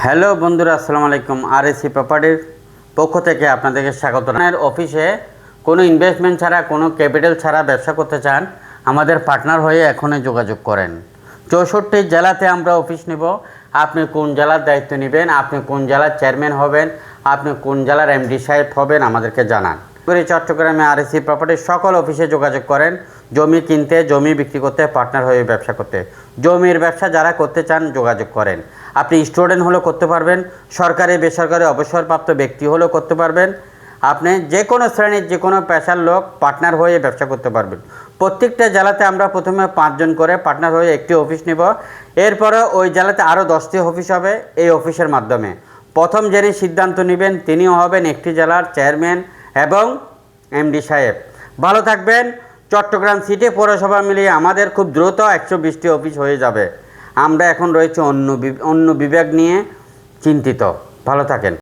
Hello বন্ধুরা, আসসালামু আলাইকুম। আরএসি প্রপার্টির পক্ষ থেকে আপনাদেরকে স্বাগত। আপনার অফিসে কোনো ইনভেস্টমেন্ট ছাড়া, কোনো ক্যাপিটাল ছাড়া ব্যবসা করতে চান, আমাদের পার্টনার হয়ে এখনই যোগাযোগ করেন। 64 জেলাতে আমরা অফিস নেব। আপনি কোন জেলার দায়িত্ব নেবেন, আপনি কোন জেলার চেয়ারম্যান হবেন, আপনি কোন জেলার এমডি সাহেব হবেন, আমাদেরকে জানান। চট্টগ্রামে আরএসি প্রপার্টির সকল অফিসে যোগাযোগ করেন। জমি কিনতে, জমি বিক্রি করতে, পার্টনার হয়ে ব্যবসা করতে। জমির ব্যবসা যারা করতে চান যোগাযোগ করেন। আপনি স্টুডেন্ট হলেও করতে পারবেন, সরকারি বেসরকারি অবসরপ্রাপ্ত ব্যক্তি হলেও করতে পারবেন। আপনি যে কোনো শ্রেণীর যে কোনো পেশার লোক পার্টনার হয়ে ব্যবসা করতে পারবেন। প্রত্যেকটা জেলাতে আমরা প্রথমে 5 জন করে পার্টনার হয়ে একটি অফিস নেব। এরপরে ওই জেলাতে আরও 10টি অফিস হবে। এই অফিসের মাধ্যমে প্রথম যিনি সিদ্ধান্ত নেবেন তিনিও হবেন একটি জেলার চেয়ারম্যান এবং এমডি সাহেব। ভালো থাকবেন। চট্টগ্রাম সিটি পৌরসভা মিলিয়ে আমাদের খুব দ্রুত 120টি অফিস হয়ে যাবে। আমরা এখন রয়েছে অন্য বিভাগ নিয়ে চিন্তিত। ভালো থাকেন।